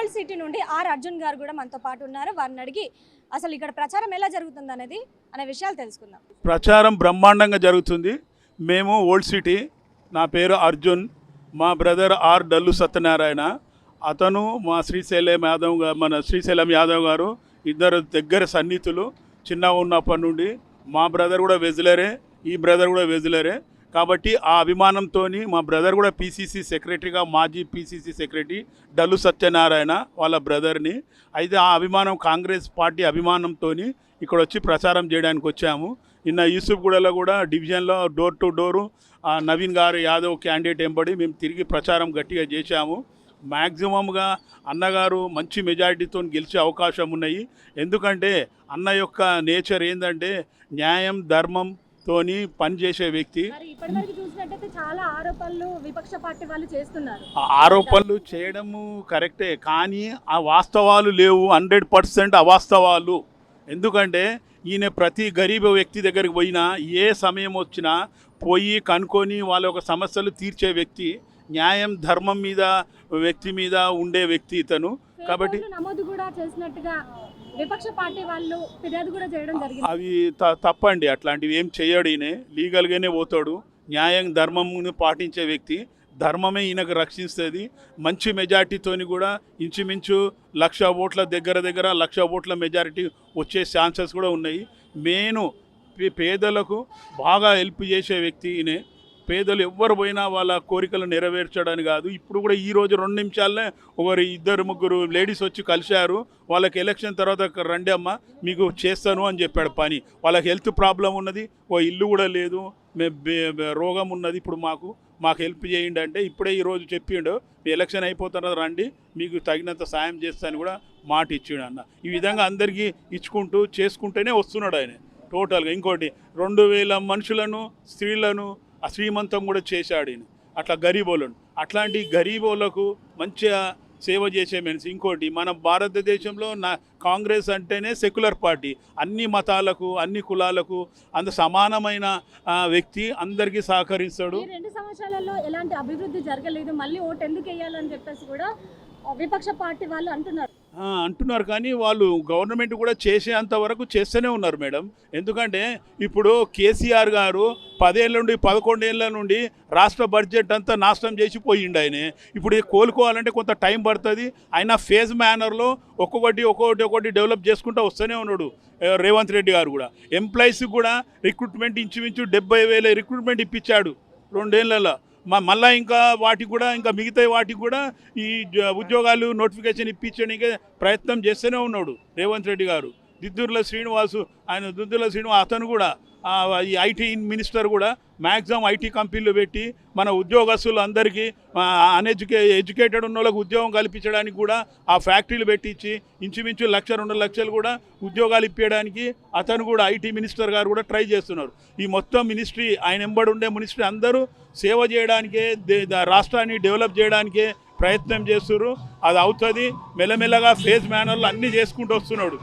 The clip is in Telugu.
ఓల్డ్ సిటీ నుండి ఆర్ అర్జున్ గారు కూడా మనతో పాటు ఉన్నారు. వారిని అడిగి అసలు ఇక్కడ ప్రచారం ఎలా జరుగుతుంది అనే విషయాలు తెలుసుకుందాం. ప్రచారం బ్రహ్మాండంగా జరుగుతుంది. మేము ఓల్డ్ సిటీ, నా పేరు అర్జున్, మా బ్రదర్ ఆర్ డల్లు సత్యనారాయణ, అతను మా శ్రీశైలం యాదవ్ గారు ఇద్దరు దగ్గర సన్నిహితులు. చిన్నగా ఉన్నప్పటి నుండి మా బ్రదర్ కూడా వెజ్లరే, ఈ బ్రదర్ కూడా వెజ్లరే. కాబట్టి ఆ అభిమానంతో మా బ్రదర్ కూడా పీసీసీ సెక్రటరీగా, మాజీ పీసీసీ సెక్రటరీ డల్లు సత్యనారాయణ వాళ్ళ బ్రదర్ని. అయితే ఆ అభిమానం, కాంగ్రెస్ పార్టీ అభిమానంతో ఇక్కడ వచ్చి ప్రచారం చేయడానికి వచ్చాము. నిన్న యూసుఫ్గూడలో కూడా డివిజన్లో డోర్ టు డోరు నవీన్ గారు యాదవ్ క్యాండిడేట్ ఎంబడి మేము తిరిగి ప్రచారం గట్టిగా చేశాము. మ్యాక్సిమంగా అన్నగారు మంచి మెజారిటీతో గెలిచే అవకాశం ఉన్నాయి. ఎందుకంటే అన్న యొక్క నేచర్ ఏంటంటే న్యాయం ధర్మం తోని పనిచేసే వ్యక్తి. చాలా ఆరోపణలు విపక్ష పార్టీ వాళ్ళు చేస్తున్నారు. ఆరోపణలు చేయడము కరెక్టే, కానీ ఆ వాస్తవాలు లేవు, 100% అవాస్తవాలు. ఎందుకంటే ఈయన ప్రతి గరీబ్ వ్యక్తి దగ్గరికి పోయినా, ఏ సమయం వచ్చినా పోయి కనుక్కొని వాళ్ళ యొక్క సమస్యలు తీర్చే వ్యక్తి, న్యాయం ధర్మం మీద వ్యక్తి మీద ఉండే వ్యక్తి ఇతను. కాబట్టి నమోదు కూడా చేసినట్టుగా విపక్ష పార్టీ వాళ్ళు ఫిర్యాదు కూడా చేయడం జరిగింది. అవి తప్పండి. అట్లాంటివి ఏం చేయడు. ఈయన లీగల్గానే పోతాడు. న్యాయం ధర్మంను పాటించే వ్యక్తి. ధర్మమే ఈయనకు రక్షిస్తుంది. మంచి మెజార్టీతోని కూడా ఇంచుమించు 1,00,000 ఓట్ల దగ్గర 1,00,000 ఓట్ల మెజారిటీ వచ్చే ఛాన్సెస్ కూడా ఉన్నాయి. మెయిన్ పేదలకు బాగా హెల్ప్ చేసే వ్యక్తి ఈయనే. పేదలు ఎవ్వరు పోయినా వాళ్ళ కోరికలు నెరవేర్చడానికి కాదు. ఇప్పుడు కూడా ఈరోజు 2 నిమిషాలనే ఇద్దరు ముగ్గురు లేడీస్ వచ్చి కలిశారు. వాళ్ళకి ఎలక్షన్ తర్వాత రండి అమ్మ మీకు చేస్తాను అని చెప్పాడు పని. వాళ్ళకి హెల్త్ ప్రాబ్లం ఉన్నది, ఇల్లు కూడా లేదు, రోగం ఉన్నది, ఇప్పుడు మాకు హెల్ప్ చేయండి అంటే ఇప్పుడే ఈరోజు చెప్పిండు, మీ ఎలక్షన్ అయిపోతున్నది రండి, మీకు తగినంత సాయం చేస్తాను కూడా మాట ఇచ్చిండు అన్న. ఈ విధంగా అందరికీ ఇచ్చుకుంటూ చేసుకుంటూనే వస్తున్నాడు ఆయన టోటల్గా. ఇంకోటి 2,000 మనుషులను, స్త్రీలను శ్రీమంతం కూడా చేశాడు ఈయన. అట్లా గరీబోళ్ళను, అట్లాంటి గరీబోళ్ళకు మంచిగా సేవ చేసే మనిషి. ఇంకోటి మన భారతదేశంలో కాంగ్రెస్ అంటేనే సెక్యులర్ పార్టీ, అన్ని మతాలకు అన్ని కులాలకు సమానమైన వ్యక్తి, అందరికీ సహకరిస్తాడు. 2 సంవత్సరాలలో ఎలాంటి అభివృద్ధి జరగలేదు, మళ్ళీ ఓటు ఎందుకు వేయాలని చెప్పేసి కూడా విపక్ష పార్టీ వాళ్ళు అంటున్నారు. కానీ వాళ్ళు గవర్నమెంట్ కూడా చేసేంత వరకు చేస్తూనే ఉన్నారు మేడం. ఎందుకంటే ఇప్పుడు కేసీఆర్ గారు 10 ఏళ్ళ నుండి 11 ఏళ్ళ నుండి రాష్ట్ర బడ్జెట్ అంతా నాశనం చేసి పోయిండు ఆయన. ఇప్పుడు కోలుకోవాలంటే కొంత టైం పడుతుంది. ఆయన ఫేజ్ మేనర్లో ఒక్కొక్కటి డెవలప్ చేసుకుంటూ వస్తూనే ఉన్నాడు. రేవంత్ రెడ్డి గారు కూడా ఎంప్లాయీస్కి కూడా రిక్రూట్మెంట్ ఇంచుమించు 70,000 రిక్రూట్మెంట్ ఇప్పించాడు 2 ఏళ్ళలో. మళ్ళీ ఇంకా మిగతా వాటికి కూడా ఈ ఉద్యోగాలు నోటిఫికేషన్ ఇప్పించడానికి ప్రయత్నం చేస్తూనే ఉన్నాడు రేవంత్ రెడ్డి గారు. దుద్దుల శ్రీనివాసు అతను కూడా ఈ ఐటీ మినిస్టర్ కూడా మ్యాక్సిమం ఐటీ కంపెనీలు పెట్టి మన ఉద్యోగస్తులు అందరికీ ఎడ్యుకేటెడ్ ఉన్న వాళ్ళకి ఉద్యోగం కల్పించడానికి కూడా ఆ ఫ్యాక్టరీలు పెట్టించి ఇంచుమించు 1,00,000-2 లక్షలు కూడా ఉద్యోగాలు ఇప్పించడానికి అతను కూడా ఐటీ మినిస్టర్ గారు కూడా ట్రై చేస్తున్నారు. ఈ మొత్తం మినిస్ట్రీ, ఆయన ఎంబడి ఉండే మినిస్ట్రీ అందరూ సేవ చేయడానికే, రాష్ట్రాన్ని డెవలప్ చేయడానికే ప్రయత్నం చేస్తున్నారు. అది అవుతుంది. మెల్లమెల్లగా ఫేజ్ మేనర్లు అన్నీ చేసుకుంటూ వస్తున్నాడు.